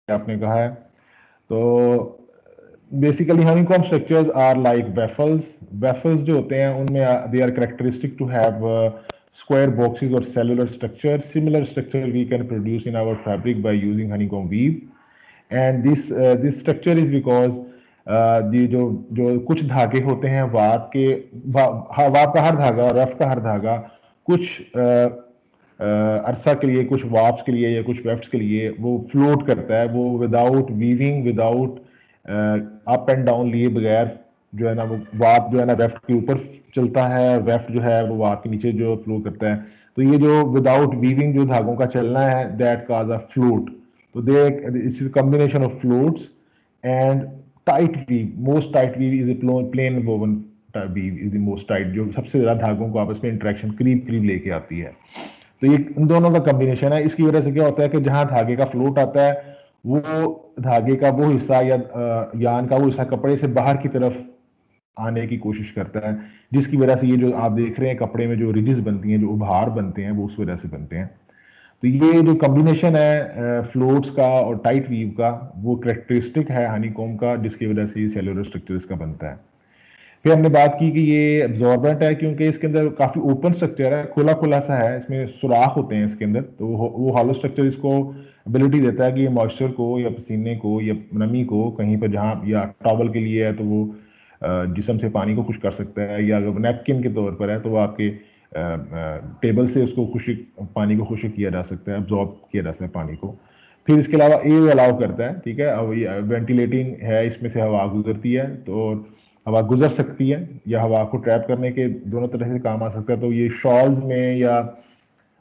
आपने कहा है। तो basically honeycomb structures are like waffles. Waffles जो होते हैं उनमें they are characteristic to have square boxes or cellular structure. Similar structure we can produce in our fabric by using honeycomb weave. And this structure is because ये जो जो कुछ धागे होते हैं वाप के वाप का हर धागा और रफ का हर धागा कुछ अरसा के लिए, कुछ वाप्स के लिए या कुछ वेफ्ट्स के लिए वो फ्लोट करता है, वो without weaving, without up and down लिए बगैर जो है ना, वो वाप जो है ना वेफ्ट के ऊपर चलता है, वेफ्ट जो है वो वाप के नीचे जो फ्लो करता है। तो ये जो विदाउट वीविंग जो धागों का चलना है, दैट काज अ फ्लोट। तो they it's a combination of floats and tight weave. Most tight weave is a plain woven weave is the most tight, जो सबसे ज्यादा धागों को आपस में इंटरेक्शन करीब करीब लेके आती है। तो ये इन दोनों का कॉम्बिनेशन है। इसकी वजह से क्या होता है कि जहां धागे का फ्लोट आता है, वो धागे का वो हिस्सा या यान का वो हिस्सा कपड़े से बाहर की तरफ आने की कोशिश करता है, जिसकी वजह से ये जो आप देख रहे हैं कपड़े में जो रिजिस बनती हैं, जो उभार बनते हैं, वो उस वजह से बनते हैं। तो ये जो कॉम्बिनेशन है फ्लोट्स का और टाइट वीव का, वो करेक्टरिस्टिक है हनीकॉम्ब का, जिसकी वजह से ये सेलुलर स्ट्रक्चर इसका बनता है। फिर हमने बात की कि ये एब्जॉर्बेंट है क्योंकि इसके अंदर काफी ओपन स्ट्रक्चर है, खुला खुला सा है, इसमें सुराख होते हैं इसके अंदर। तो वो हॉलो स्ट्रक्चर इसको एबिलिटी देता है कि ये मॉइस्चर को या पसीने को या नमी को कहीं पर जहाँ, या टॉवल के लिए है तो वो जिस्म से पानी को खुश कर सकता है, या अगर नैपकिन के तौर पर है तो वो आपके टेबल से उसको खुश्क, पानी को खुश्क किया जा सकता है, एब्जॉर्ब किया जा सकता है पानी को। फिर इसके अलावा एयर अलाउ करता है, ठीक है, अब ये वेंटिलेटिंग है, इसमें से हवा गुजरती है, तो हवा गुजर सकती है या हवा को ट्रैप करने के दोनों तरह से काम आ सकता है। तो ये शॉल्स में या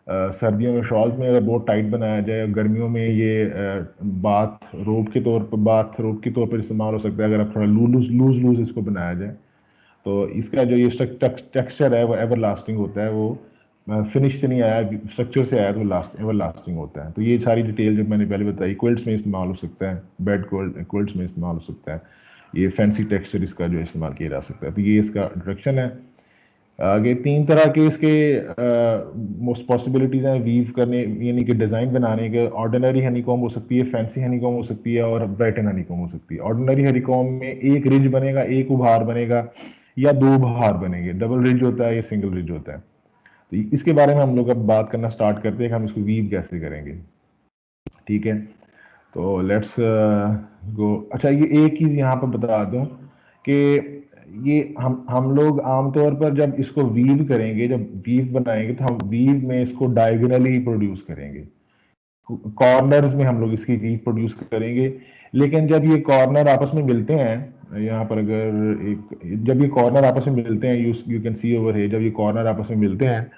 सर्दियों में शॉल्स में अगर बहुत टाइट बनाया जाए, गर्मियों में ये बाथ रोब के तौर पर इस्तेमाल हो सकता है अगर आप थोड़ा लूज लूज लूज इसको बनाया जाए। तो इसका जो ये टेक्सचर है वो एवर लास्टिंग होता है, वो फिनिश से नहीं आया, स्ट्रक्चर से आया, तो लास्ट एवर लास्टिंग होता है। तो ये सारी डिटेल जो मैंने पहले बताई, क्विल्ट्स में इस्तेमाल हो सकता है, बेड क्विल्ट्स में इस्तेमाल हो सकता है, ये फैंसी टेक्सचर इसका जो इस्तेमाल किया जा सकता है। तो ये इसका इंट्रोडक्शन है। आगे तीन तरह के इसके मोस्ट पॉसिबिलिटीज हैं वीव करने, यानी कि डिज़ाइन बनाने के। ऑर्डिनरी हनीकॉम्ब हो सकती है, फैंसी हनीकॉम्ब हो सकती है, और ब्राइटन हनीकॉम्ब हो सकती है। ऑर्डिनरी हनीकॉम्ब में एक रिज बनेगा, एक उभार बनेगा, या दो उभार बनेंगे, डबल रिज होता है या सिंगल रिज होता है। तो इसके बारे में हम लोग अब बात करना स्टार्ट करते हैं कि हम इसको वीव कैसे करेंगे, ठीक है। तो लेट्स गो। अच्छा, ये एक चीज़ यहाँ पर बता दूं कि ये हम लोग आमतौर पर जब इसको वीव करेंगे, जब वीव बनाएंगे, तो हम वीव में इसको डायगोनली प्रोड्यूस करेंगे, कॉर्नर्स में हम लोग इसकी वीव प्रोड्यूस करेंगे। लेकिन जब ये कॉर्नर आपस में मिलते हैं, यहाँ पर अगर एक, जब ये कॉर्नर आपस में मिलते हैं, यू कैन सी ओवर है, जब ये कॉर्नर आपस में मिलते हैं,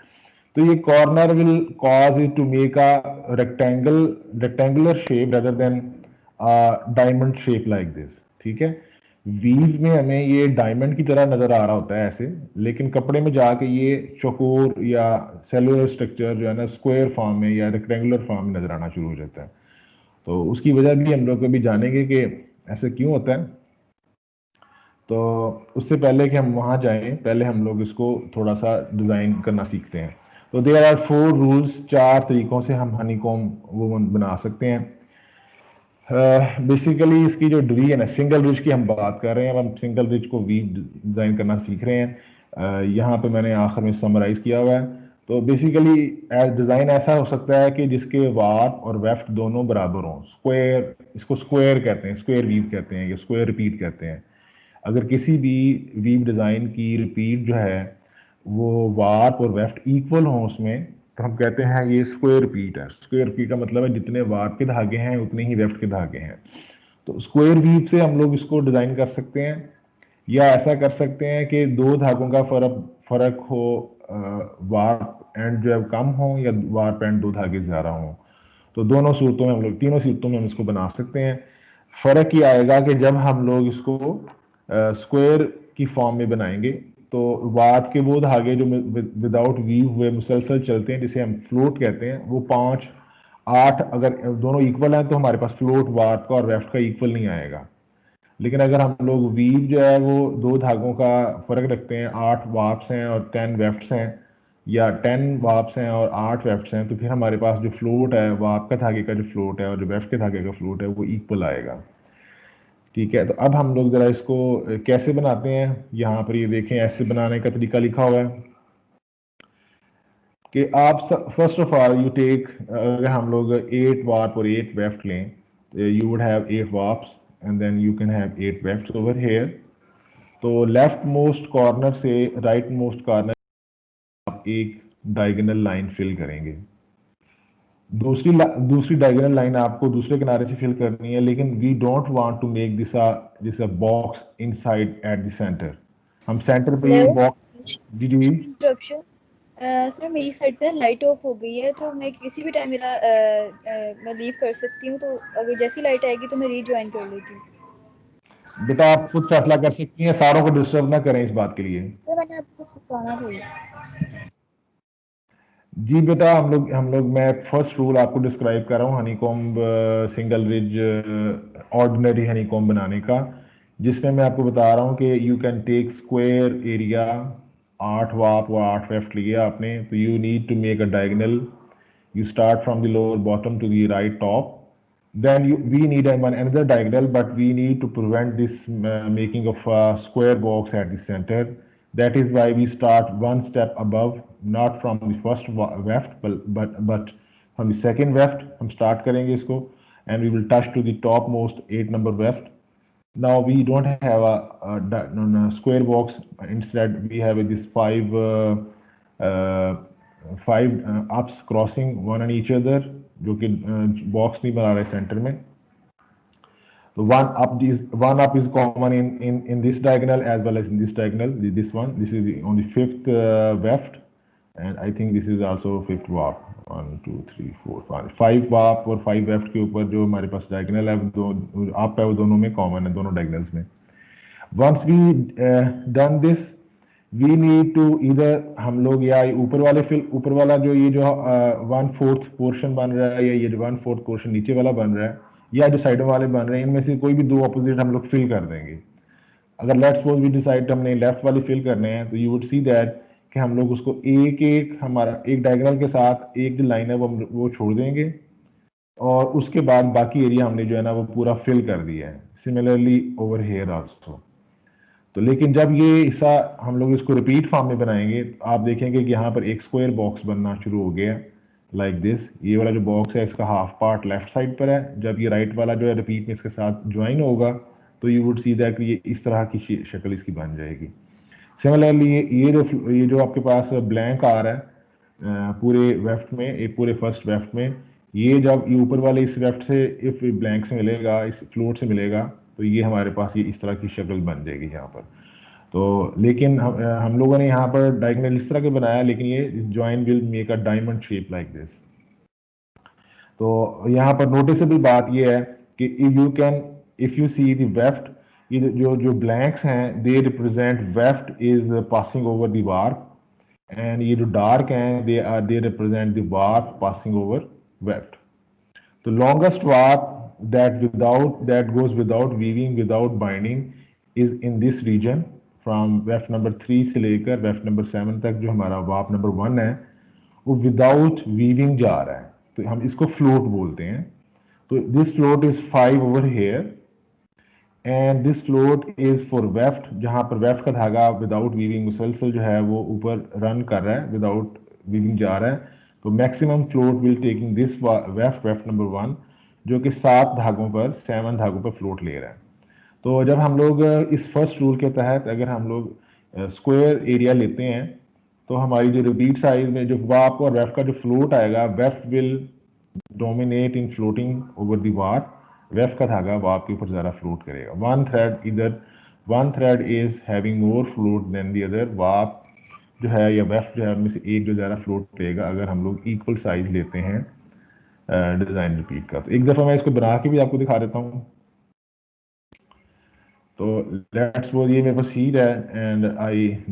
तो ये corner will cause it to make a rectangular shape rather than diamond shape like this, ठीक है। वीव में हमें ये डायमंड की तरह नजर आ रहा होता है ऐसे, लेकिन कपड़े में जाके ये चौकोर या सेलुलर स्ट्रक्चर जो है ना, स्क्वायर फॉर्म में या रेक्टेंगुलर फॉर्म में नजर आना शुरू हो जाता है। तो उसकी वजह भी हम लोग कभी जानेंगे कि ऐसे क्यों होता है। तो उससे पहले कि हम वहाँ जाएं, पहले हम लोग इसको थोड़ा सा डिज़ाइन करना सीखते हैं। तो देयर आर 4 रूल्स, 4 तरीकों से हम हनीकॉम्ब वो बना सकते हैं। बेसिकली इसकी जो डी है ना, सिंगल रिज की हम बात कर रहे हैं, अब हम सिंगल रिज को वी डिज़ाइन करना सीख रहे हैं। यहाँ पे मैंने आखिर में समराइज किया हुआ है। तो बेसिकली डिज़ाइन ऐसा हो सकता है कि जिसके वार्प और वेफ्ट दोनों बराबर हों, स्क्वायर, इसको स्क्वायर कहते हैं, स्क्वायर वीव कहते हैं, या स्क्वायर रिपीट कहते हैं। अगर किसी भी वीव डिज़ाइन की रिपीट जो है वो वार्प और वेफ्ट इक्वल हों उसमें, तो हम कहते हैं ये स्क्वायर रिपीट है। स्क्वायर रिपीट का मतलब है जितने वार्प के धागे हैं उतने ही वेफ्ट के धागे हैं। तो स्क्वायर वीव से हम लोग इसको डिज़ाइन कर सकते हैं, या ऐसा कर सकते हैं कि दो धागों का फर्क हो, वार्प एंड जो है कम हो, या वार्प एंड दो धागे ज़्यादा हों। तो दोनों सूरतों में हम लोग, तीनों सूरतों में हम इसको बना सकते हैं। फर्क ये आएगा कि जब हम लोग इसको स्क्वायर की फॉर्म में बनाएंगे, तो वाट के वो धागे जो विदाउट वीव हुए मुसलसल चलते हैं, जिसे हम फ्लोट कहते हैं, वो 5 8 अगर दोनों इक्वल हैं तो हमारे पास फ्लोट वाट का और वेफ्ट का इक्वल नहीं आएगा। लेकिन अगर हम लोग वीव जो है वो दो धागों का फर्क रखते हैं, 8 वाप्स हैं और 10 वेफ्ट्स हैं, या 10 वाप्स हैं और 8 वेफ्ट्स हैं, तो फिर हमारे पास जो फ्लोट है वाप का धागे का जो फ्लोट है और जो वेफ्ट के धागे का फ्लोट है वो इक्वल आएगा। ठीक है, तो अब हम लोग जरा इसको कैसे बनाते हैं, यहाँ पर ये देखें ऐसे बनाने का तरीका लिखा हुआ है कि आप first of all you take, अगर हम लोग 8 वार्प और 8 वेफ्ट लें, you would have 8 warps and then you can have 8 weft over here. तो लेफ्ट मोस्ट कॉर्नर से राइट मोस्ट कॉर्नर आप एक डायगोनल लाइन फिल करेंगे। दूसरी डायगोनल लाइन आपको दूसरे किनारे से फिल करनी है, लेकिन we don't want to make this a box inside at the center. हम सेंटर पे ये बॉक्स जी जी इंटरप्शन। सर मेरी साइड पे लाइट ऑफ हो गई है, तो मैं किसी भी टाइम मेरा मैं लीव कर सकती हूँ, तो अगर जैसी लाइट आएगी तो मैं रीज्वाइन कर लेती हूँ। बेटा आप खुद फैसला कर सकती हैं, सारों को डिस्टर्ब ना करें इस बात के लिए। सर मैंने आपको सिखाना था। जी बेटा, हम लोग मैं फर्स्ट रूल आपको डिस्क्राइब कर रहा हूँ honeycomb single ridge ordinary honeycomb बनाने का, जिसमें मैं आपको बता रहा हूँ कि you can take square area 8 warp और 8 वेफ्ट लिए आपने, तो you need to make a diagonal. You start from the lower bottom to the right top. Then we need another diagonal, but we need to prevent this making of a square box at the center. That is why we start one step above, not from the first weft, but from the second weft. हम start करेंगे इसको, and we will touch to the topmost 8 number weft. Now we don't have a square box. Instead, we have this uh, five ups crossing one on each other, जो कि box नहीं बना रहे centre में। So one up is common in this diagonal as well as in this diagonal. This one, this is on the fifth weft, and I think this is also fifth warp. 1 2 3 4 5 वाप और 5 weft के ऊपर जो हमारे पास diagonal है दो up है, वो दोनों में कॉमन है, दोनों डायगोनल्स में। Once we done this, we need to इधर हम लोग या ऊपर वाला जो ये जो 1/4 पोर्शन बन रहा है, या ये जो 1/4 पोर्शन नीचे वाला बन रहा है, या जो साइडों वाले बन रहे हैं, इनमें से कोई भी दो अपोजिट हम लोग फिल कर देंगे। अगर लेट्स सपोज वी डिसाइड हमने लेफ्ट वाली फिल करने हैं, तो यू वुड सी दैट कि हम लोग उसको एक एक हमारा एक डायगोनल के साथ एक जो लाइन है वो छोड़ देंगे, और उसके बाद बाकी एरिया हमने जो है ना वो पूरा फिल कर दिया है। Similarly over here also. तो लेकिन जब ये हिस्सा हम लोग इसको रिपीट फॉर्म में बनाएंगे, तो आप देखेंगे कि यहाँ पर एक स्क्वायर बॉक्स बनना शुरू हो गया लाइक दिस। ये वाला जो बॉक्स है इसका हाफ पार्ट लेफ्ट साइड पर है, जब ये राइट वाला जो है रिपीट में इसके साथ ज्वाइन होगा, तो यू वुड सी दैट ये इस तरह की शक्ल इसकी बन जाएगी। सिमिलरली ये जो आपके पास ब्लैंक आ रहा है पूरे वेफ्ट में, एक पूरे फर्स्ट वेफ्ट में, ये जब ये ऊपर वाले इस वेफ्ट से इफ ब्लैंक से मिलेगा, इस फ्लोट से मिलेगा, तो ये हमारे पास ये इस तरह की शक्ल बन जाएगी यहाँ पर। तो लेकिन हम लोगों ने यहाँ पर डायगोनल इस तरह के बनाया, लेकिन ये join will make a diamond shape like this. तो यहाँ पर नोटिसेबल बात ये है कि you can if you see the weft, ये जो ब्लैंक्स हैं they represent weft is passing over the warp, and ये जो डार्क हैं they represent the warp passing over weft. The longest warp that goes without weaving, without binding, is in this region from weft number 3 से लेकर weft number 7 तक। जो हमारा warp number 1 है वो विदाउट वीविंग जा रहा है, तो हम इसको फ्लोट बोलते हैं। तो this float is 5 over here, and this float is for weft, जहां पर वेफ्ट का धागा विदाउट वीविंग मुसलसल जो है वो ऊपर रन कर रहा है, विदाउट वीविंग जा रहा है। तो maximum float will taking this weft number 1, जो कि 7 धागों पर 7 धागों पर फ्लोट ले रहा है। तो जब हम लोग इस फर्स्ट रूल के तहत अगर हम लोग स्क्वायर एरिया लेते हैं, तो हमारी जो रिपीट साइज में जो वाप और वेफ्ट का जो फ्लोट आएगा, weft will dominate in floating over the warp. Weft का धागा वाप के ऊपर ज़्यादा फ्लोट करेगा। One thread is having more float than the other. Warp जो है या वेफ्ट जो है उनमें से एक जो ज़्यादा फ्लोट करेगा अगर हम लोग इक्वल साइज लेते हैं डिज़ाइन रिपीट का। तो एक दफ़ा मैं इसको बना के भी आपको दिखा देता हूँ। तो लेट्स सपोज ये मेरे पास शीट है, and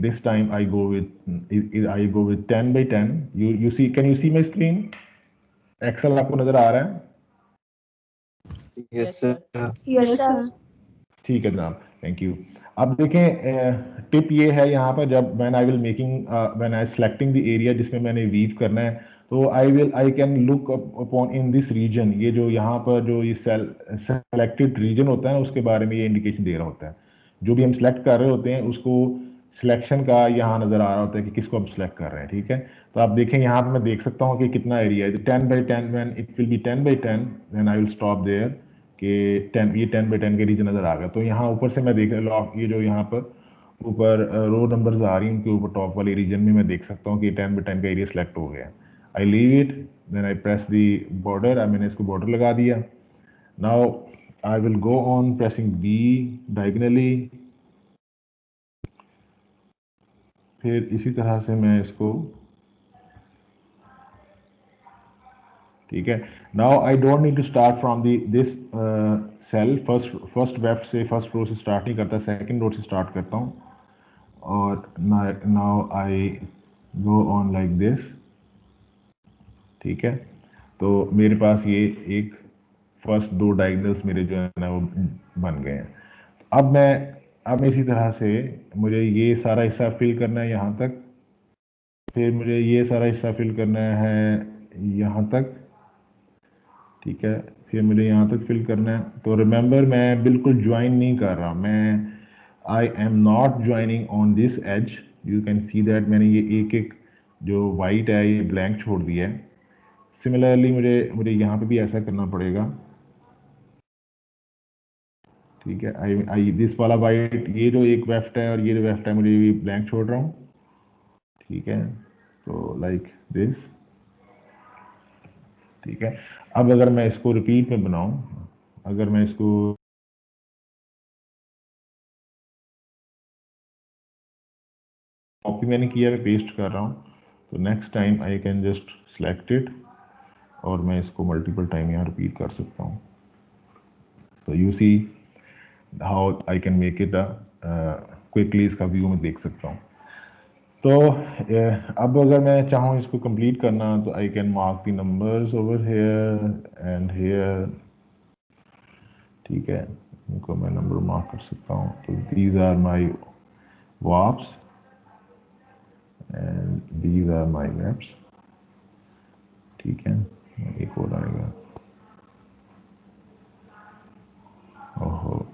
this time I go with 10 by 10। You see, can you see my screen? Excel आपको नजर आ रहा है? Yes sir. Yes sir. ठीक है जनाब, थैंक यू। अब देखें टिप ये है यहाँ पर, जब when I will making when I selecting the area जिसमें मैंने वीव करना है, तो I can look upon in this region, ये जो यहाँ पर जो ये सेलेक्टेड रीजन होता है उसके बारे में ये इंडिकेशन दे रहा होता है। जो भी हम सेलेक्ट कर रहे होते हैं उसको सिलेक्शन का यहाँ नज़र आ रहा होता है कि किसको हम सेलेक्ट कर रहे हैं, ठीक है। तो आप देखें यहाँ पर मैं देख सकता हूँ कि कितना एरिया है, 10 by 10, when it will be 10 by 10 then I will stop there कि 10, ये 10 by 10 के रीजन नज़र आ गया। तो यहाँ ऊपर से मैं देख लॉक, ये जो यहाँ पर ऊपर रो नंबर्स आ रही हैं उनके ऊपर टॉप वाले रीजन में मैं देख सकता हूँ कि 10 by 10 का एरिया सेलेक्ट हो गया। I leave it, then I press the border, मैंने इसको बॉर्डर लगा दिया। Now I will go on pressing B diagonally, फिर इसी तरह से मैं इसको, ठीक है। Now I don't need to start from this cell, first weft से, फर्स्ट रो से स्टार्ट नहीं करता, सेकंड रो से स्टार्ट करता हूँ। और now I go on like this, ठीक है। तो मेरे पास ये एक फर्स्ट दो डायगोनल्स मेरे जो है ना वो बन गए हैं। अब इसी तरह से मुझे ये सारा हिस्सा फिल करना है यहाँ तक, फिर मुझे ये सारा हिस्सा फिल करना है यहाँ तक, ठीक है। फिर मुझे यहाँ तक फिल करना है। तो रिमेंबर मैं बिल्कुल ज्वाइन नहीं कर रहा, मैं I am not joining on this edge, you can see that मैंने ये एक एक जो वाइट है ये ब्लैंक छोड़ दिया है। सिमिलरली मुझे मुझे यहाँ पे भी ऐसा करना पड़ेगा, ठीक है। आई आई दिस वाला वाइट, ये जो एक वेफ्ट है और ये जो वेफ्ट है मुझे भी ब्लैंक छोड़ रहा हूँ, ठीक है। तो लाइक दिस, ठीक है। अब अगर मैं इसको रिपीट में बनाऊं, अगर मैं इसको कॉपी मैंने किया है, पेस्ट कर रहा हूँ, तो next time I can just select it और मैं इसको मल्टीपल टाइम यहाँ रिपीट कर सकता हूँ। तो you see how I can make it quickly, इसका व्यू में देख सकता हूँ। तो अब अगर मैं चाहूँ इसको कंप्लीट करना, तो I can mark the numbers over here and here, ठीक है। इनको मैं नंबर मार्क कर सकता हूँ। तो these are my warps and these are my webs, ठीक है। एक और आएगा, ओहो,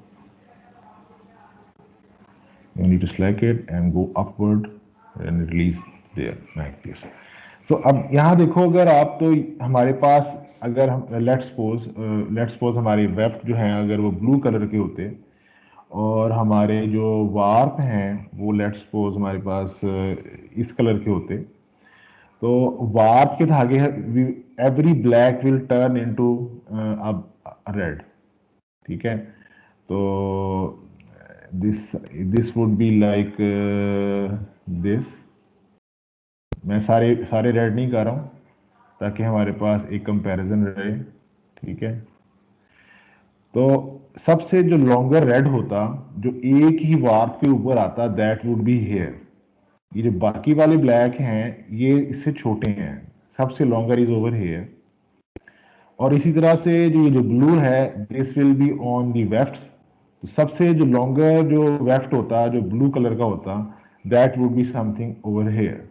you need to select it and go upward and release there like this। तो अब यहाँ देखो, अगर आप तो हमारे पास अगर हम लेट्स सपोज हमारे वेफ्ट जो हैं अगर वो ब्लू कलर के होते और हमारे जो वार्प हैं वो लेट्स सपोज हमारे पास इस कलर के होते, तो वार्प के धागे every black will turn into red, ठीक है। तो this would be like this, मैं सारे सारे रेड नहीं कर रहा हूँ ताकि हमारे पास एक कंपैरिजन रहे, ठीक है। तो सबसे जो लॉन्गर रेड होता जो एक ही वार्प के ऊपर आता, दैट वुड बी हेयर। ये जो बाकी वाले ब्लैक हैं ये इससे छोटे हैं, सबसे लॉन्गर इज ओवर हेयर। और इसी तरह से जो ब्लू है this will be on the weft, तो सबसे जो लॉन्गर जो वेफ्ट होता जो ब्लू कलर का होता, that would be something over here.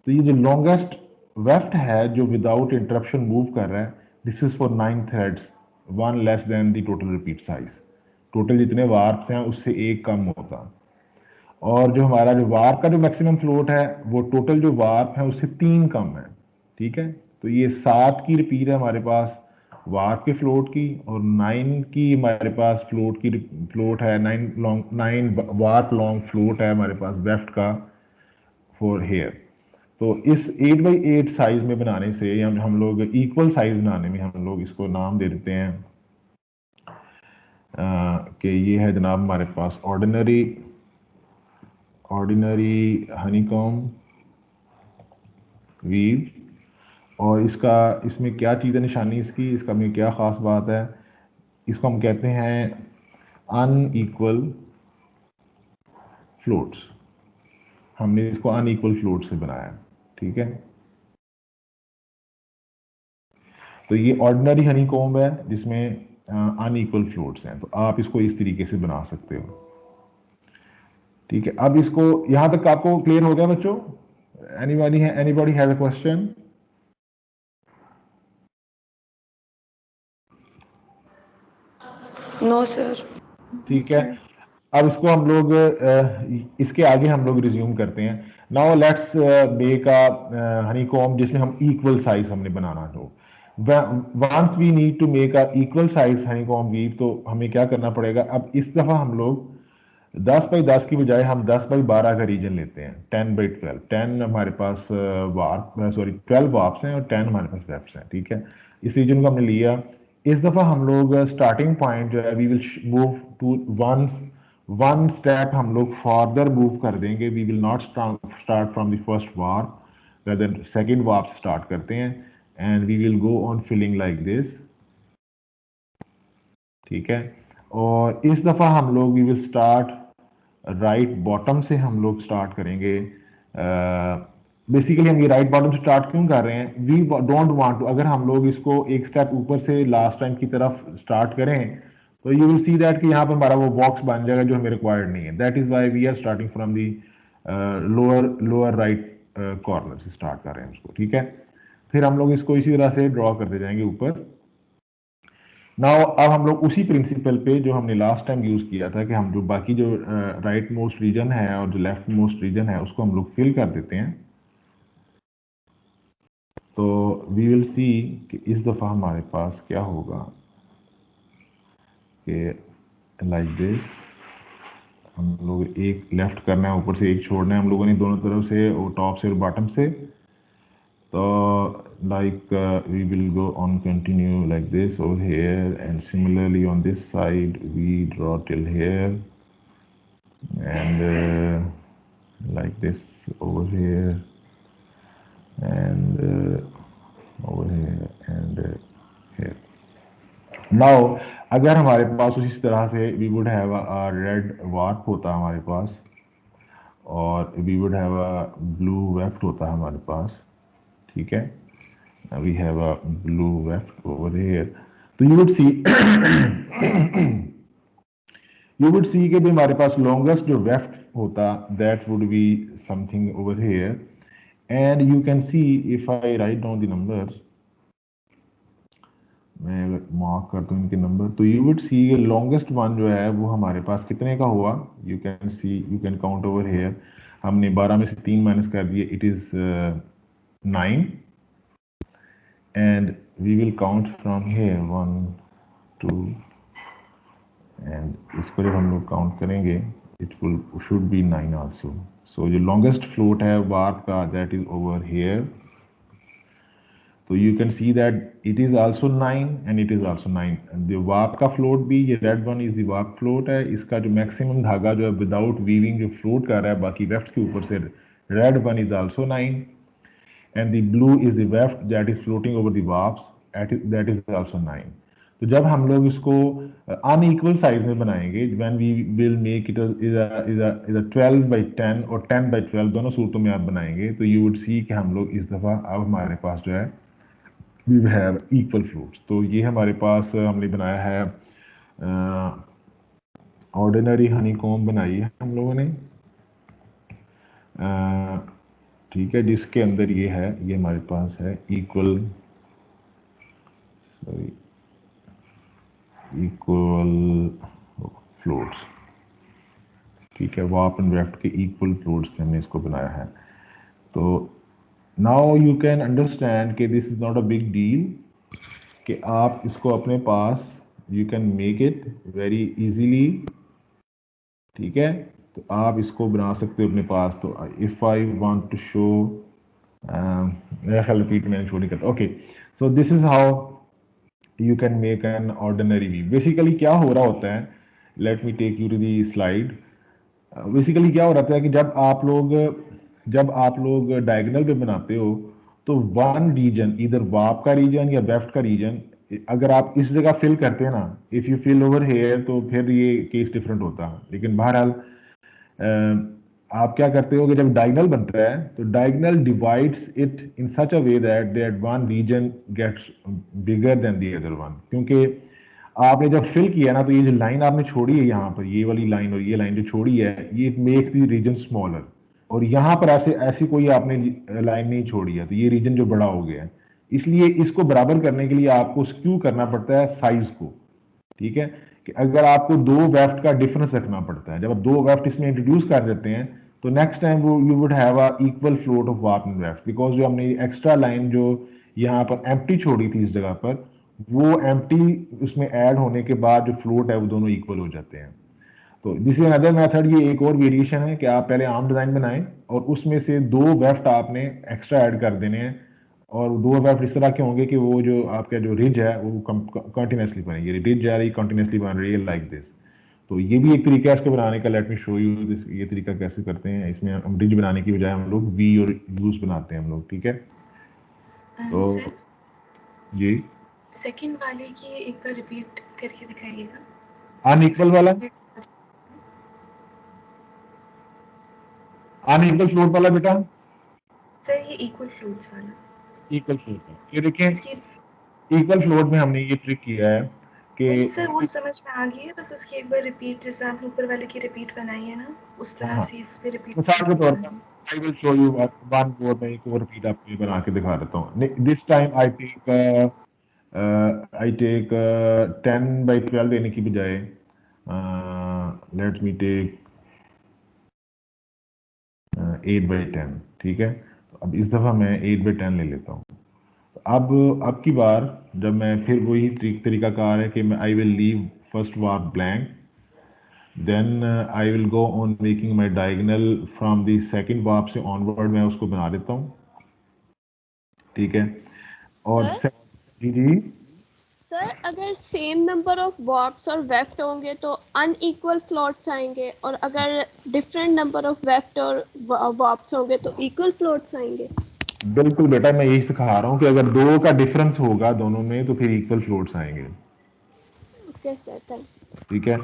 तो ये जो लॉन्गेस्ट वेफ्ट है जो विदाउट इंटरप्शन मूव कर रहा है, this is for 9 threads, one less than the total repeat size. Total जितने वार्प्स हैं उससे एक कम होता। और जो हमारा जो वार्प का जो मैक्सिमम फ्लोट है वो टोटल जो वार्प है उससे 3 कम है, ठीक है। तो ये 7 की रिपीट है हमारे पास वार्प के फ्लोट की, और 9 की हमारे पास फ्लोट है 9 वार्प लॉन्ग फ्लोट है हमारे पास वेफ्ट का फॉर हेयर। तो इस 8x8 साइज में बनाने से हम लोग इक्वल साइज बनाने में हम लोग इसको नाम दे देते हैं कि ये है जनाब हमारे पास ऑर्डिनरी हनीकॉम्ब वीव। और इसमें क्या चीज़ है निशानी इसका में क्या ख़ास बात है, इसको हम कहते हैं अनइक्वल फ्लोट्स। हमने इसको अनइक्वल फ्लोट से बनाया, ठीक है। तो ये ऑर्डिनरी हनीकॉम्ब है जिसमें अनइक्वल फ्लोट्स हैं, तो आप इसको इस तरीके से बना सकते हो। ठीक है, अब इसको यहां तक आपको क्लियर हो गया बच्चों? Anybody has a question? No sir. ठीक है, अब इसको हम लोग इसके आगे हम लोग रिज्यूम करते हैं। Now let's make a honeycomb जिसमें हम इक्वल साइज हमने बनाना हो। Once we need to make a equal size honeycomb weave, तो हमें क्या करना पड़ेगा? अब इस दफा हम लोग 10 बाई 10 की बजाय हम 10 बाई 12 का रीजन लेते हैं। 10 बाई 12, 10 हमारे पास वार्प, सॉरी 12 वार्प्स हैं और 10 हमारे पास वेफ्ट्स हैं। ठीक है, इस रीजन को हमने लिया। इस दफा हम लोग स्टार्टिंग पॉइंट जो है we will move to one step हम लोग फॉर्दर मूव कर देंगे। We will not start from the first warp, rather second warp start करते हैं and we will go on filling like this. ठीक है, और इस दफा हम लोग we will start right bottom से हम लोग स्टार्ट करेंगे। बेसिकली हम ये राइट बॉटम से स्टार्ट क्यों कर रहे हैं? वी डोंट वांट टू, अगर हम लोग इसको एक स्टेप ऊपर से लास्ट टाइम की तरफ स्टार्ट करें तो यू विल सी दैट कि यहाँ पर हमारा वो बॉक्स बन जाएगा जो हमें रिक्वायर्ड नहीं है। That is why we are starting from the lower right corner से स्टार्ट कर रहे हैं उसको। ठीक है, फिर हम लोग इसको इसी तरह से ड्रॉ करते जाएंगे ऊपर। नाउ अब हम लोग उसी प्रिंसिपल पे जो हमने लास्ट टाइम यूज किया था कि हम जो बाकी जो राइट मोस्ट रीजन है और जो लेफ्ट मोस्ट रीजन है उसको हम लोग फिल कर देते हैं। तो वी विल सी कि इस दफा हमारे पास क्या होगा कि लाइक दिस हम लोग एक लेफ्ट करना है, ऊपर से एक छोड़ना है हम लोगों ने दोनों तरफ से, और टॉप से और बॉटम से। तो like we will go on continue like this over here, and similarly on this side we draw till here, and like this over here, and over here, and here. Now अगर हमारे पास उसी तरह से we would have a red warp होता हमारे पास, और we would have a blue weft होता हमारे पास। ठीक है, we have a blue weft over here, तो you would see you would see कि भी हमारे पास longest जो weft होता that would be something over here, and you can see if I write down the numbers, मैं अगर mark करता हूँ इनके नंबर, तो you would see longest one जो है वो हमारे पास कितने का हुआ? You can see, you can count over here, हमने 12 में से 3 माइनस कर दिए, it is 9, and we will count from here 1 2, and इसको जब हम लोग काउंट करेंगे it will should be 9 also. So जो longest float है warp का that is over here, तो you can see that it is also 9 and it is also 9, and the warp का float भी, ये red one is the warp float है, इसका जो maximum धागा जो है without weaving जो float कर रहा है बाकी weft के ऊपर से, red one is also 9, and the blue is the weft that is floating over the warps, that is also 9. तो जब हम लोग इसको अनइक्वल साइज में बनाएंगे, when we will make it is a 12 by 10 और 10 बाई 12 दोनों सूरतों में आप बनाएंगे, तो यू वुड सी कि हम लोग इस दफ़ा अब हमारे पास जो है वी हैव इक्वल फ्लोट्स। तो ये हमारे पास हमने बनाया है ऑर्डिनरी हनीकॉम्ब बनाई है हम लोगों ने। ठीक है, जिसके अंदर ये है, ये हमारे पास है इक्वल फ्लोट्स। ठीक है, वार्प एंड वेफ्ट के इक्वल फ्लोट्स पे हमने इसको बनाया है। तो नाउ यू कैन अंडरस्टैंड कि this is not a big deal, कि आप इसको अपने पास you can make it very easily. ठीक है, तो आप इसको बना सकते हो अपने पास। तो if I want to show, मेरा ख्याल रिपीट मैंने शो नहीं करता। Okay, so this is how you can make an ordinary weave. Basically क्या हो रहा होता है, let me take you to the slide. Basically क्या हो रहा है कि जब आप लोग डायगोनल पे बनाते हो तो वन रीजन, इधर वार्प का रीजन या वेफ्ट का रीजन, अगर आप इस जगह फिल करते हैं ना, if you fill over here, तो फिर ये केस डिफरेंट होता है। लेकिन बहरहाल आप क्या करते हो कि जब डायगोनल बनता है तो diagonal divides it in such a way that one region gets bigger than the other one, क्योंकि आपने जब फिल किया ना, तो ये जो लाइन आपने छोड़ी है यहाँ पर, ये वाली लाइन और ये लाइन जो छोड़ी है, ये मेक्स द रीजन स्मॉलर। और यहाँ पर ऐसे ऐसी कोई आपने लाइन नहीं छोड़ी है, तो ये रीजन जो बड़ा हो गया है। इसलिए इसको बराबर करने के लिए आपको स्क्यू करना पड़ता है साइज को। ठीक है, कि अगर आपको दो वेफ्ट का डिफरेंस रखना पड़ता है, जब आप दो वेफ्ट इसमें इंट्रोड्यूस कर देते हैं, तो नेक्स्ट टाइम वो you would have a equal float of warp and weft, because जो हमने एक्स्ट्रा लाइन जो यहाँ पर एम्प्टी छोड़ी थी इस जगह पर, वो एम्प्टी उसमें ऐड होने के बाद जो फ्लोट है वो दोनों इक्वल हो जाते हैं। तो दिस इज अनदर मेथड, ये एक और वेरिएशन है कि आप पहले आर्म डिजाइन बनाएं और उसमें से दो वेफ्ट आपने एक्स्ट्रा ऐड कर देने हैं, और दो वेफ्ट इस तरह के होंगे कि वो जो आपका जो रिज है वो कंटिन्यूसली बनेगी, रिज जा रही कंटिन्यूसली बन रही है लाइक दिस। तो ये भी एक तरीका है इसको बनाने का। Let me show you this, ये तरीका कैसे करते हैं। इसमें हम रिज बनाने की बजाय हम लोग वी और यूज बनाते हैं हम लोग। ठीक है, तो सर जी सेकंड वाले की एक बार रिपीट करके दिखाइएगा। अनइक्वल वाला, अनइक्वल फ्लोट वाला बेटा, सर ये इक्वल फ्लूइड्स वाला। इक्वल फ्लोट वाला, ये देखें इसकी इक्वल फ्लोट में हमने ये ट्रिक किया है कि नहीं सर वो समझ में आ गई है, बस उसकी एक बार रिपीट जैसे आपने ऊपर वाले की रिपीट बनाई है ना, उस तरह हाँ, से इस पे रिपीट मिसाल के करके तौर दिखा पर दी। I will show you one more, मैं एक और रिपीट आपके लिए बना के दिखा देता हूँ। दिस टाइम आई टेक 10/12 लेने की बजाय लेट मी टेक 8/10। ठीक है, तो अब इस दफ़ा मैं 8/10 ले लेता हूँ। अब की बार जब मैं फिर वही तरीकाकार है कि मैं I will leave first warp blank, then I will go on making my diagonal from the second warp से ऑनवर्ड मैं उसको बना देता हूँ। ठीक है, और सर जी जी सर अगर सेम नंबर ऑफ वार्प्स और वेफ्ट होंगे तो अनइक्वल फ्लोट्स आएंगे, और अगर डिफरेंट नंबर ऑफ वेफ्ट और वार्प्स होंगे तो इक्वल फ्लोट्स आएंगे। बिल्कुल बेटा, मैं यही सिखा रहा हूँ कि अगर दो का डिफरेंस होगा दोनों में तो फिर इक्वल फ्लोट्स आएंगे। ओके सर, थैंक ठीक है,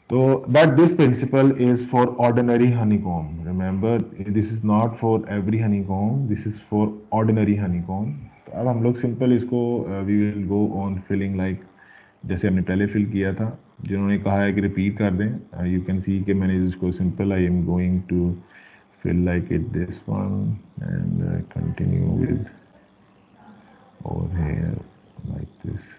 तो but this principle is for ordinary honeycomb, remember this is not for every honeycomb, this is for ordinary honeycomb. तो अब हम लोग सिंपल इसको we will go on filling like जैसे हमने पहले फिल किया था। जिन्होंने कहा है कि रिपीट कर दें, यू कैन सी कि मैंने इसको simple, I am going to fill like it this one and continue with over here like this.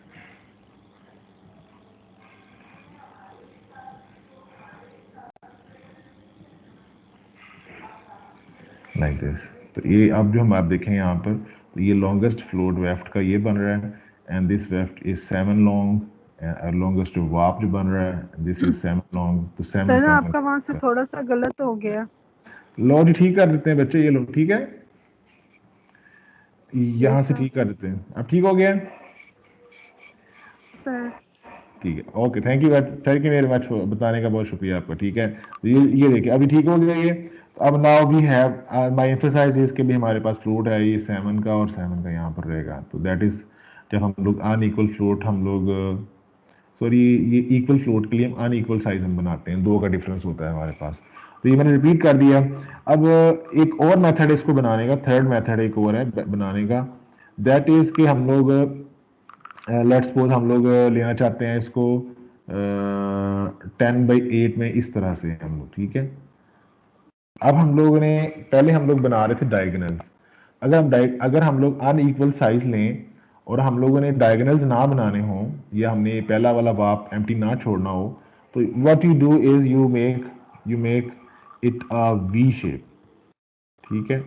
Like this. तो ये अब जो हम आप देखें यहाँ पर, तो ये लॉन्गेस्ट फ्लोट वेफ्ट का ये बन रहा है, and this weft is 7 long, longest warp जो बन रहा है दिस इज 7 लॉन्ग। तो 7 सर 7 आपका वहां से थोड़ा सा गलत हो गया। लो जी, ठीक कर देते हैं बच्चे, ये लो ठीक है, यहाँ से सर ठीक कर देते हैं। अब ठीक हो गया, सर ठीक है, okay, thank you very much, बताने का बहुत शुक्रिया आपका। ठीक है, तो ये देखिए अभी ठीक हो गया ये। तो अब now we have my emphasise is के भी हमारे पास फ्लोट है ये 7 का, और 7 का यहाँ पर रहेगा। तो दैट इज जब हम लोग अनइक्वल फ्लोट हम लोग सॉरी ये इक्वल फ्लोट के लिए हम अनइक्वल साइज हम बनाते हैं, दो का डिफरेंस होता है हमारे पास। तो ये मैंने रिपीट कर दिया। अब एक और मेथड है इसको बनाने का, थर्ड मेथड एक और है बनाने का, दैट इज कि हम लोग लेट्स सपोज हम लोग लेना चाहते हैं इसको 10/8 में इस तरह से हम लोग। ठीक है, अब हम लोगों ने पहले हम लोग बना रहे थे डायगोनल्स। अगर हम लोग अनइक्वल साइज लें और हम लोगों ने डायगोनल्स ना बनाने हों, या हमने पहला वाला वाप एम्प्टी ना छोड़ना हो, तो what you do is you make it a V shape. ठीक है,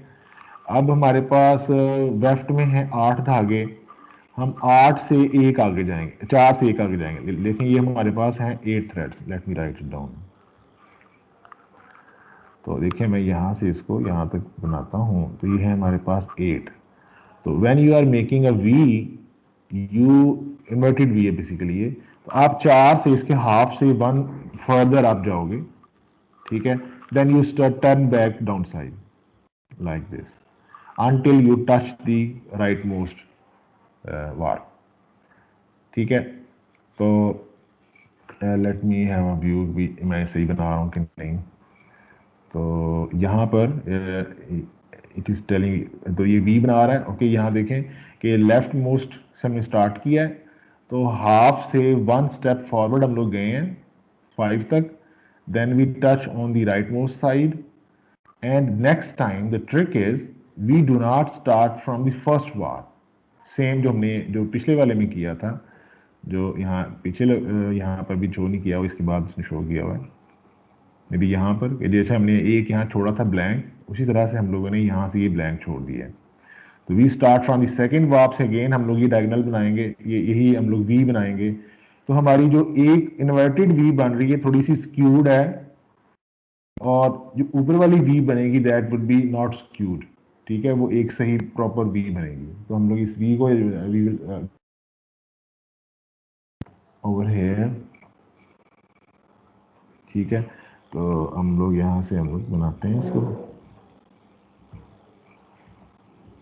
अब हमारे पास वेफ्ट में है 8 धागे, हम 8 से 1 आगे जाएंगे, 4 से 1 आगे जाएंगे, लेकिन ये हमारे पास हैं 8 threads. Let me right it down. तो देखिए मैं यहाँ से इसको यहाँ तक बनाता हूँ, तो ये है हमारे पास 8। तो when you are making a V, you inverted V है बेसिकली ये, तो आप 4 से इसके हाफ से 1 फर्दर आप जाओगे। ठीक है, then you start turn back down side like this until you touch the rightmost warp। ठीक है, तो let me have a view, मैं सही बना रहा हूँ कि नहीं। तो यहाँ पर इट इज़ टेलिंग, तो ये वी बना रहा है। ओके, यहाँ देखें कि लेफ्ट मोस्ट से हमने स्टार्ट किया है, तो हाफ से 1 स्टेप फॉरवर्ड हम लोग गए हैं 5 तक, then we touch on the right most side, and next time the trick is we do not start from the first bar, same जो हमने जो पिछले वाले में किया था, जो यहाँ पिछले यहाँ पर भी शो नहीं किया हुआ, इसके बाद उसने शो किया हुआ है मे बी यहाँ पर, जैसे हमने एक यहाँ छोड़ा था ब्लैंक, उसी तरह से हम लोगों ने यहाँ से ये ब्लैंक छोड़ दिया है। तो we start from the second warp से अगेन हम लोग ये डायगोनल बनाएंगे, ये यही हम लोग वी बनाएंगे। तो हमारी जो एक इन्वर्टेड वी बन रही है थोड़ी सी स्क्यूड है, और जो ऊपर वाली वी बनेगी that would be not skewed, ठीक है, वो एक सही प्रॉपर वी बनेगी। तो हम लोग इस वी को ओवर हेयर, ठीक है, तो हम लोग यहाँ से हम लोग बनाते हैं इसको।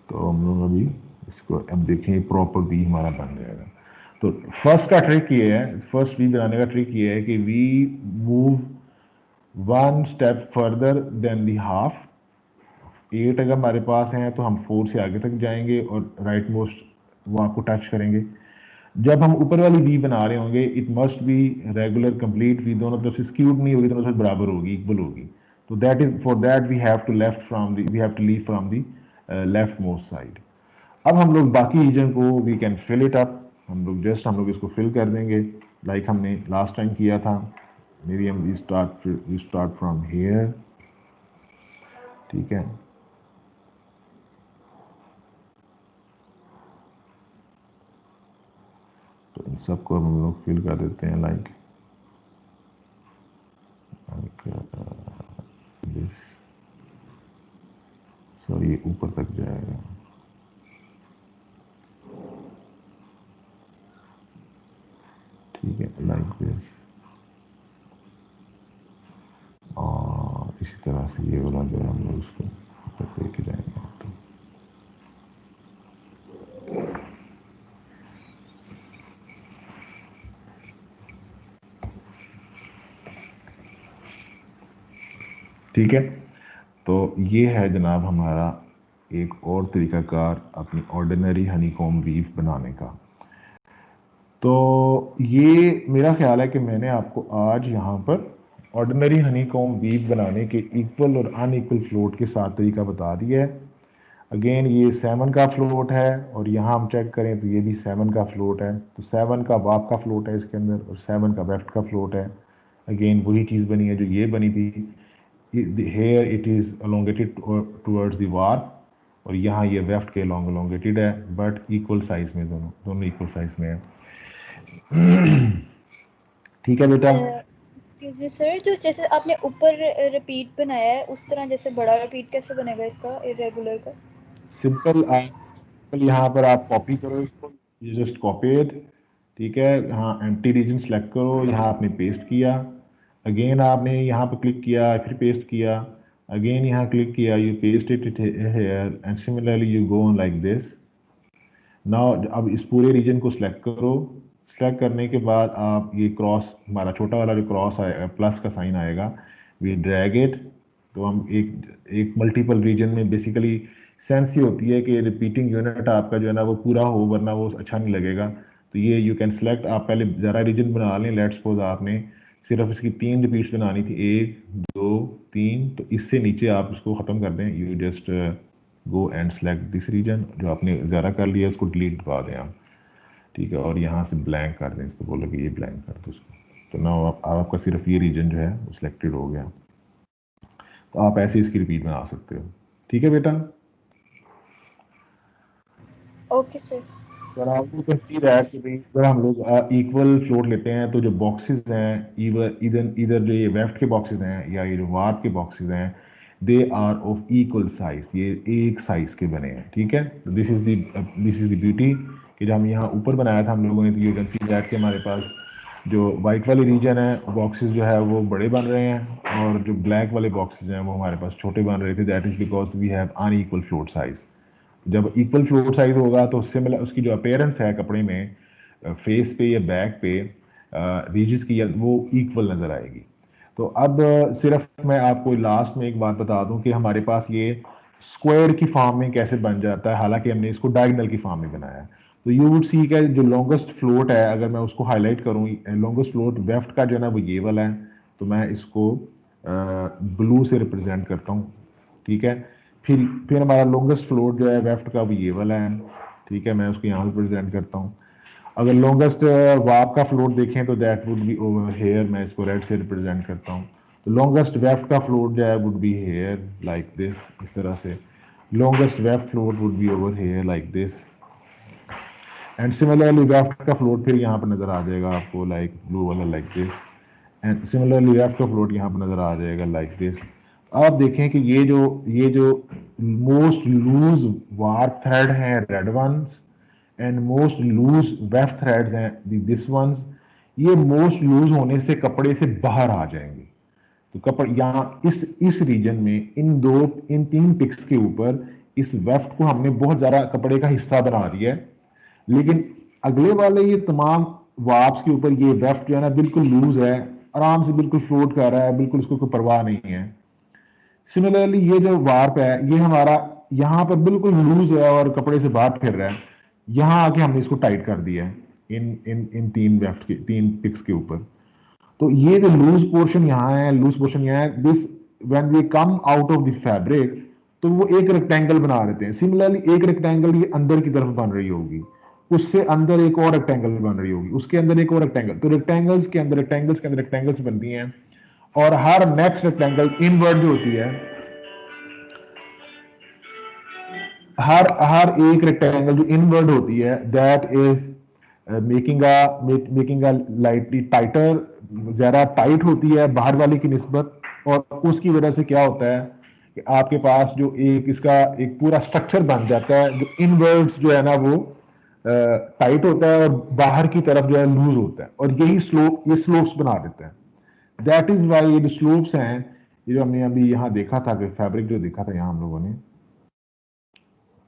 तो हम लोग अभी इसको अब देखें प्रॉपर वी हमारा बन जाएगा। तो फर्स्ट का ट्रिक ये है, फर्स्ट वी बनाने का ट्रिक ये है कि we move 1 step further then the half. 8 अगर हमारे पास हैं तो हम 4 से आगे तक जाएंगे और राइट मोस्ट वहाँ को टच करेंगे। जब हम ऊपर वाली वी बना रहे होंगे it must be regular complete V, दोनों तरफ से स्क्यूड नहीं होगी, दोनों तरफ बराबर होगी, इक्वल होगी। तो that is for that we have to leave from the left most side. अब हम लोग बाकी रीजन को we can fill it up, हम लोग इसको फिल कर देंगे लाइक हमने लास्ट टाइम किया था। मे बी हम वी स्टार्ट फ्रॉम हियर, ठीक है, तो इन सबको हम लोग फिल कर देते हैं लाइक दिस, सॉरी ये ऊपर तक जाएगा, ठीक है, लाइक दिस, और इसी तरह से ये वाला जो है हम लोग उसको ऊपर लेके जाएंगे। तो ठीक है, तो ये है जनाब हमारा एक और तरीकाकार अपनी ऑर्डिनरी हनीकॉम्ब वीव बनाने का। तो ये मेरा ख्याल है कि मैंने आपको आज यहाँ पर ऑर्डिनरी हनीकॉम्ब वीव बनाने के इक्वल और अनइक्वल फ्लोट के साथ तरीका बता दिया है। अगेन ये 7 का फ्लोट है, और यहाँ हम चेक करें तो ये भी 7 का फ्लोट है। तो 7 का वाप का फ्लोट है इसके अंदर, और 7 का वेफ्ट का फ्लोट है। अगेन वही चीज़ बनी है जो ये बनी थी, here it is elongated towards the warp, और यहाँ ये वेफ्ट के अलोंगेटेड है, बट इक्वल साइज में, दोनों इक्वल साइज में है। ठीक है बेटा। एक्सक्यूज मी सर, जो जैसे आपने ऊपर रिपीट बनाया है उस तरह जैसे बड़ा रिपीट कैसे बनेगा इसका इरेगुलर का? सिंपल यहाँ पर आप कॉपी करो इसको, ये जस्ट कॉपी इट, ठीक है, यहाँ एम्प्टी रीजन सेलेक्ट करो, यहाँ आपने पेस्ट किया, अगेन आपने यहाँ पर क्लिक किया, फिर पेस्ट किया, अगेन यहाँ क्लिक किया, you paste it here, and similarly you go on like this. Now अब इस पूरे रीजन को सिलेक्ट करो, सिलेक्ट करने के बाद आप ये क्रॉस, हमारा छोटा वाला जो क्रॉस आएगा, प्लस का साइन आएगा, वी ड्रैग इट। तो हम एक मल्टीपल रीजन में बेसिकली सेंस ये होती है कि रिपीटिंग यूनिट आपका जो है ना वो पूरा हो, वरना वो अच्छा नहीं लगेगा। तो ये यू कैन सेलेक्ट, आप पहले ज़रा रीजन बना लें, लेट्स सपोज आपने सिर्फ इसकी 3 रिपीट्स बनानी थी, 1 2 3, तो इससे नीचे आप उसको ख़त्म कर दें, you just go and select this region, जो आपने ज़रा कर लिया उसको डिलीट करवा दें आप, ठीक है, और यहाँ से ब्लैंक कर दें, इसको बोलो कि ये ब्लैंक कर दो उसको। तो ना आपका सिर्फ ये रीजन जो है वो सिलेक्टेड हो गया। तो आप ऐसे इसकी रिपीट बना सकते हो, ठीक है बेटा। Okay sir. सर आपको कैन सी दैट कि भाई अगर हम लोग इक्वल फ्लोट लेते हैं तो जो बॉक्सेस हैं, इधर जो ये वेफ्ट के बॉक्सेस हैं या ये जो वार्प के बॉक्सेस हैं, they are of equal size, ये एक साइज के बने हैं, ठीक है। दिस इज द ब्यूटी कि जब हम यहाँ ऊपर बनाया था हम लोगों ने, तो यू कैन सी दैट कि हमारे पास जो वाइट वाली रीजन है बॉक्सेस जो है वो बड़े बन रहे हैं, और जो ब्लैक वाले बॉक्सेस हैं वो हमारे पास छोटे बन रहे थे। That is because we have unequal float size. जब इक्वल फ्लोट साइज होगा तो सिमिलर उसकी जो अपीयरेंस है कपड़े में, फेस पे या बैक पे रीजेस की, वो इक्वल नज़र आएगी। तो अब सिर्फ मैं आपको लास्ट में एक बात बता दूं कि हमारे पास ये स्क्वायर की फॉर्म में कैसे बन जाता है, हालांकि हमने इसको डायगोनल की फॉर्म में बनाया है। तो यू वुड सी का जो लॉन्गेस्ट फ्लोट है, अगर मैं उसको हाईलाइट करूँ, लॉन्गेस्ट फ्लोट वेफ्ट का जो है ना वो ये वाला है, तो मैं इसको ब्लू से रिप्रेजेंट करता हूँ, ठीक है। फिर हमारा लॉन्गेस्ट फ्लोट जो है वेफ्ट का वो ये वाला है, ठीक है, मैं उसको यहाँ रिप्रेजेंट करता हूँ। अगर लॉन्गेस्ट वाप का फ्लोट देखें तो that would be over here, मैं इसको रेड से रिप्रेजेंट करता हूँ। तो लॉन्गेस्ट वेफ्ट का फ्लोट जो है would be here like this, इस तरह से। Longest weft float would be over here like this, and similarly weft का फ्लोट फिर यहाँ पर नजर आ जाएगा आपको लाइक ब्लू वाला like this, and similarly weft का फ्लोट यहाँ पर नजर आ जाएगा लाइक दिस। आप देखें कि ये जो मोस्ट लूज वार्प थ्रेड हैं red ones, and most loose weft threads हैं दिस वंस, ये मोस्ट लूज होने से कपड़े से बाहर आ जाएंगे। तो कपड़े यहाँ इस रीजन में इन तीन पिक्स के ऊपर इस वेफ्ट को हमने बहुत ज्यादा कपड़े का हिस्सा बना दिया है, लेकिन अगले वाले ये तमाम वाप्स के ऊपर ये वेफ्ट जो है ना बिल्कुल लूज है, आराम से बिल्कुल फ्लोट कर रहा है, बिल्कुल उसको कोई परवाह नहीं है। सिमिलरली ये जो वार्प है ये हमारा यहाँ पर बिल्कुल लूज है और कपड़े से बाहर फिर रहा है, यहाँ आके हमने इसको टाइट कर दिया है इन तीन वेफ्ट के तीन पिक्स के ऊपर। तो ये जो लूज पोर्शन यहाँ है, लूज पोर्शन यहाँ है, this when we come out of the fabric तो वो एक रेक्टेंगल बना देते हैं। सिमिलरली एक रेक्टेंगल ये अंदर की तरफ बन रही होगी, उससे अंदर एक और रेक्टेंगल बन रही होगी, उसके अंदर एक और रेक्टेंगल, तो रेक्टेंगल्स के अंदर रेक्टेंगल्स बनती हैं, और हर नेक्स्ट रेक्टेंगल इनवर्ड जो होती है, हर हर एक रेक्टेंगल जो इनवर्ड होती है that is making a lightly tighter, ज्यादा टाइट होती है बाहर वाले की निस्बत, और उसकी वजह से क्या होता है कि आपके पास जो इसका एक पूरा स्ट्रक्चर बन जाता है जो इनवर्ड्स जो है ना वो टाइट होता है और बाहर की तरफ जो है लूज होता है, और यही ये स्लोप्स बना देता है। दैट इज वाई ये जो स्लोप्स हैं, ये जो हमने अभी यहाँ देखा था कि फैब्रिक जो देखा था यहाँ हम लोगों ने,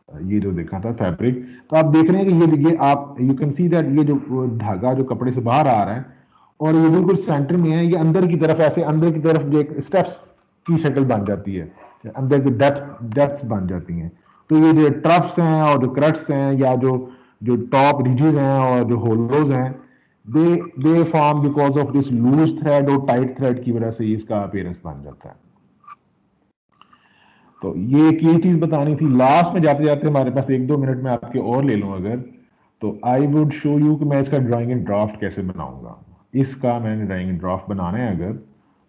ये जो देखा था फैब्रिक, तो आप देख रहे हैं कि ये आप यू कैन सी दैट ये जो धागा जो कपड़े से बाहर आ रहा है और ये बिल्कुल सेंटर में है, ये अंदर की तरफ ऐसे अंदर की तरफ जो एक स्टेप्स की शक्ल बन जाती है, अंदर की डेप्थ बन जाती हैं। तो ये जो ट्रफ्स हैं और जो क्रट्स हैं या जो टॉप रिजेस हैं और जो होलोज हैं, they form because of this loose thread और टाइट थ्रेड की वजह से इसका अपीयरेंस बन जाता है। तो ये एक ये चीज बतानी थी। लास्ट में जाते जाते हमारे पास 1-2 मिनट में आपके और ले लूं अगर, तो आई वुड शो यू कि मैं इसका ड्राइंग एंड ड्राफ्ट कैसे बनाऊंगा। इसका मैंने ड्राइंग एंड ड्राफ्ट बनाना है अगर,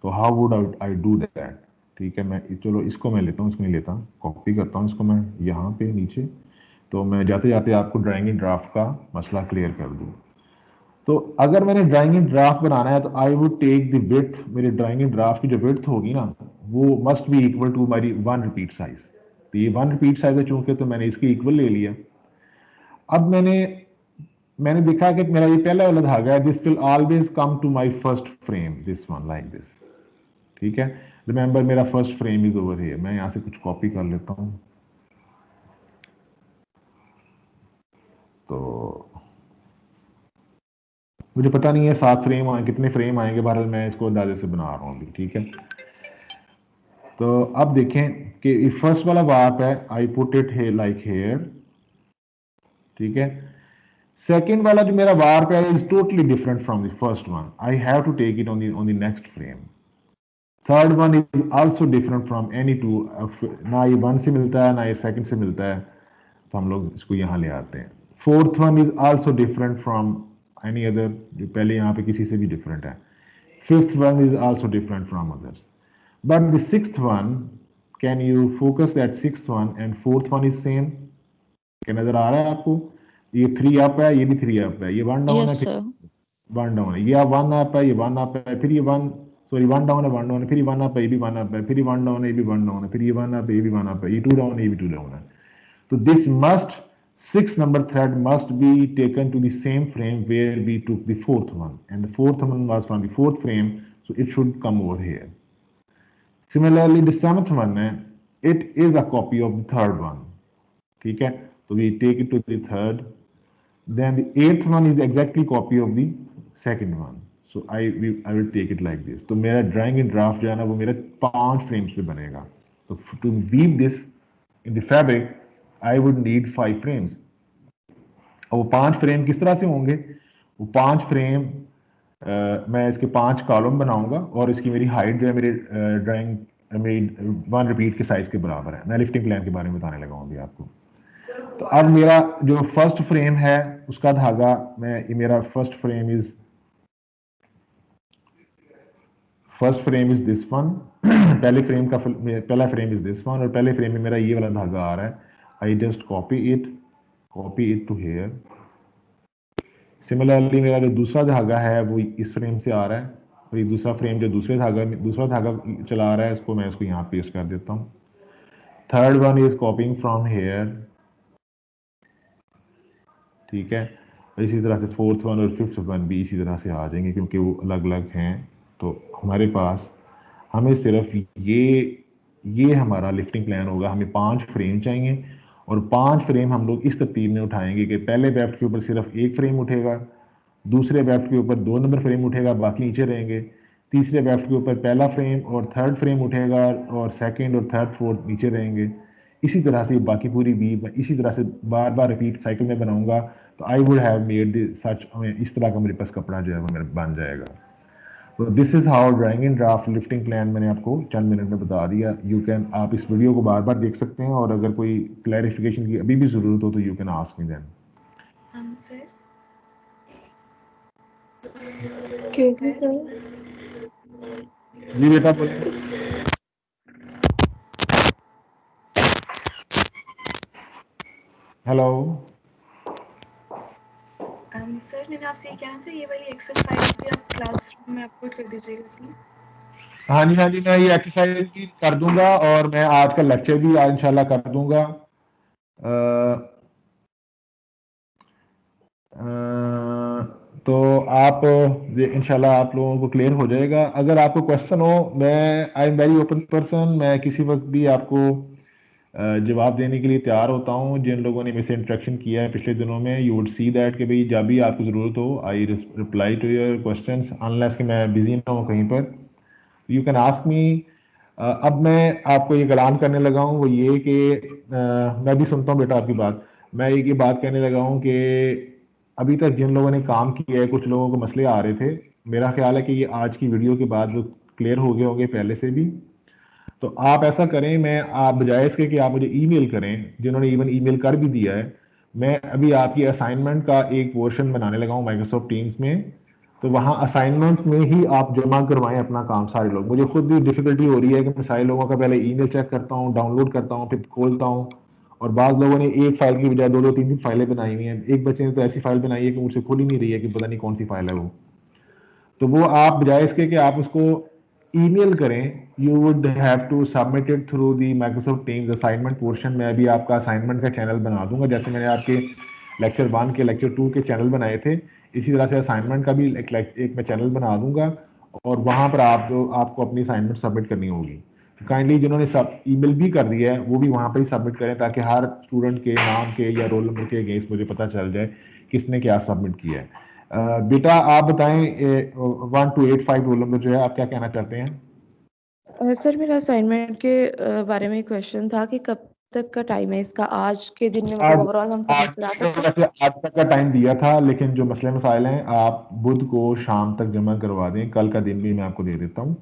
तो how would I do that, ठीक है। मैं चलो इसको मैं लेता हूँ, इसको मैं लेता हूँ, कॉपी करता हूँ इसको मैं यहाँ पे नीचे, तो मैं जाते जाते आपको ड्राइंग एंड ड्राफ्ट का मसला क्लियर कर दूँ। तो अगर मैंने ड्राइंग एंड ड्राफ्ट बनाना है तो I would take the width, मेरी ड्राइंग एंड ड्राफ्ट की जो विड्थ होगी ना वो मस्ट बी इक्वल टू मेरी 1 रिपीट साइज। तो ये 1 रिपीट साइज है चूंकि, तो मैंने इसके इक्वल ले लिया। अब मैंने देखा कि मेरा ये पहला वाला धागा है, this will always come to my first frame, this one like this, ठीक है। रिमेंबर मेरा first frame is over here. मैं यहां से कुछ कॉपी कर लेता हूं, तो मुझे पता नहीं है 7 फ्रेम आए कितने फ्रेम आएंगे, बहरहाल मैं इसको अंदाजे से बना रहा हूं अभी, ठीक है। तो अब देखें कि फर्स्ट वाला वार्प है, आई पुट इट है लाइक हेयर, ठीक है। सेकेंड वाला जो मेरा वार्प है is totally different from the first one, I have to take it on the next frame. Third one is also different from any two, ना ये 1 से मिलता है ना ये सेकंड से मिलता है, तो हम लोग इसको यहाँ ले आते हैं। Fourth one is also different from any other, जो पहले यहाँ पे किसी से भी डिफरेंट है। Fifth one is also different from others, but the sixth one, can you focus that sixth one and fourth one is same, क्या नजर आ रहा है आपको? ये 3 अप है, ये भी 3 अप है, ये 1 डाउन यस है, सर। 1 डाउन है, ये 1 अप है, ये 1 अप है, फिर ये 1 सॉरी 1 डाउन है, 1 डाउन है, फिर ये 1 अप है, ये भी 1 अप है, फिर ये 1 डाउन है, ये भी 1 डाउन है, फिर ये 1 अप है, ये भी 1 अप है, ये 2 डाउन है, ये भी 2 डाउन है। So this must 6 number thread must be taken to the same frame where we took the fourth one, and the fourth one was from the fourth frame, so it should come over here. Similarly, the seventh one, it is a copy of the third one. ठीक है, so we take it to the third. Then the eighth one is exactly copy of the second one. So I will take it like this. तो मेरा drawing and draft जो है ना वो मेरा 5 frames पे बनेगा. So to weave this in the fabric, I would need 5 frames. और वो 5 फ्रेम किस तरह से होंगे? वो 5 फ्रेम मैं इसके 5 कॉलम बनाऊंगा और इसकी मेरी हाइट जो है मेरी ड्राइंग मेरी 1 रिपीट के साइज के बराबर है। मैं लिफ्टिंग प्लान के बारे में बताने लगा हूँ अभी आपको। तो अब मेरा जो फर्स्ट फ्रेम है उसका धागा मेरा first frame is this one. पहला फ्रेम इज दिस वन और पहले फ्रेम में मेरा ये वाला धागा आ रहा है। I just copy it to here. Similarly मेरा जो दूसरा धागा है वो इस फ्रेम से आ रहा है और ये दूसरा फ्रेम जो दूसरा धागा चला रहा है इसको मैं इसको यहाँ पेस्ट कर देता हूँ। Third one is कॉपिंग from here, ठीक है। इसी तरह से फोर्थ वन और फिफ्थ वन भी इसी तरह से आ जाएंगे क्योंकि वो अलग अलग हैं। तो हमारे पास हमें सिर्फ ये हमारा लिफ्टिंग प्लान होगा। हमें 5 फ्रेम चाहिए और 5 फ्रेम हम लोग इस तरतीब में उठाएंगे कि पहले वेफ्ट के ऊपर सिर्फ 1 फ्रेम उठेगा, दूसरे वेफ्ट के ऊपर 2 नंबर फ्रेम उठेगा, बाकी नीचे रहेंगे। तीसरे वेफ्ट के ऊपर पहला फ्रेम और थर्ड फ्रेम उठेगा और सेकंड और थर्ड फोर्थ नीचे रहेंगे। इसी तरह से बाकी पूरी वीव इसी तरह से बार बार रिपीट साइकिल में बनाऊंगा। तो I would have made such इस तरह का मेरे पास कपड़ा जो है वो मेरा बन जाएगा। तो this is how drawing in draft lifting plan मैंने आपको चंद मिनट में बता दिया। यू कैन आप इस वीडियो को बार बार देख सकते हैं और अगर कोई क्लैरिफिकेशन की अभी भी ज़रूरत हो तो you can ask me then. Sir sir ji बेटा बोलिए। हेलो सर मैंने आपसे ये कहना था, ये वाली एक्सेल फाइल भी आप क्लासरूम में अपलोड कर दीजिएगा प्लीज। हाँ जी मैं ये एक्सरसाइज भी कर दूंगा और मैं आज का लेक्चर भी आज इंशाल्लाह कर दूंगा। तो आप इंशाल्लाह आप लोगों को क्लियर हो जाएगा। अगर आपको क्वेश्चन हो, I am very open person, मैं किसी वक्त भी आपको जवाब देने के लिए तैयार होता हूँ। जिन लोगों ने मेरे से इंटरेक्शन किया है पिछले दिनों में, यू वुड सी दैट कि भाई जब भी आपको ज़रूरत हो I reply to your questions unless कि मैं बिजी ना हूँ कहीं पर, यू कैन आस्क मी। अब मैं आपको ये ऐलान करने लगा हूँ वो ये कि मैं भी सुनता हूँ बेटा आपकी बात। मैं ये बात कहने लगा हूँ कि अभी तक जिन लोगों ने काम किया है, कुछ लोगों को मसले आ रहे थे, मेरा ख्याल है कि ये आज की वीडियो के बाद वो क्लियर हो गए होंगे पहले से भी। तो आप ऐसा करें, आप बजाय इसके कि आप मुझे ईमेल करें, जिन्होंने इवन ईमेल कर भी दिया है, मैं अभी आपकी असाइनमेंट का एक पोर्शन बनाने लगा हूँ माइक्रोसॉफ्ट टीम्स में। तो वहाँ असाइनमेंट में ही आप जमा करवाएं अपना काम सारे लोग। मुझे खुद भी डिफिकल्टी हो रही है कि मैं सारे लोगों का पहले ईमेल चेक करता हूँ, डाउनलोड करता हूँ, फिर खोलता हूँ। और बाद लोगों ने एक फाइल की बजाय 2-3 फाइलें बनाई हुई हैं। एक बच्चे ने तो ऐसी फाइल बनाई है कि मुझसे खुल ही नहीं रही है कि पता नहीं कौन सी फाइल है वो। तो वो आप बजाय इसके कि आप उसको ईमेल करें, you would have to submit it through the Microsoft Teams assignment portion. मैं अभी आपका असाइनमेंट का चैनल बना दूंगा, जैसे मैंने आपके लेक्चर 1 के लेक्चर 2 के चैनल बनाए थे, इसी तरह से असाइनमेंट का भी एक मैं चैनल बना दूंगा और वहां पर आपको अपनी असाइनमेंट सबमिट करनी होगी। काइंडली जिन्होंने सब ईमेल भी कर दिया है वो भी वहां पर ही सबमिट करें, ताकि हर स्टूडेंट के नाम के या रोल नंबर के अगेंस्ट मुझे पता चल जाए किसने क्या सबमिट किया है। बेटा आप बताएं 1 to 8 5 रोल नंबर जो है आप क्या कहना चाहते हैं? सर मेरा असाइनमेंट के बारे में क्वेश्चन था कि कब तक का टाइम है इसका, आज के दिन में मतलब ओवरऑल हम सबमिट करा सकते हैं? आज तक का टाइम दिया था, लेकिन जो मसले मसाइल हैं आप बुध को शाम तक जमा करवा दें। कल का दिन भी मैं आपको दे देता हूँ,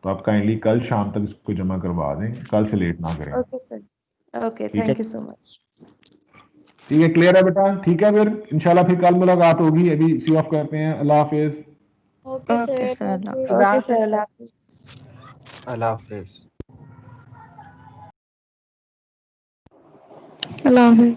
तो आप काइंडली कल शाम तक इसको जमा करवा दें, कल से लेट ना करें। ओके सर, ओके, ठीक है, थैंक यू सो मच। ठीक है, क्लियर है बेटा? ठीक है, फिर इंशाल्लाह फिर कल मुलाकात होगी। अभी सी ऑफ करते हैं। अल्लाह हाफिज। Okay okay sir, sir. Okay sir, अल्लाह हाफिज़। अल्लाह हाफिज। अल्लाह हाफिज़।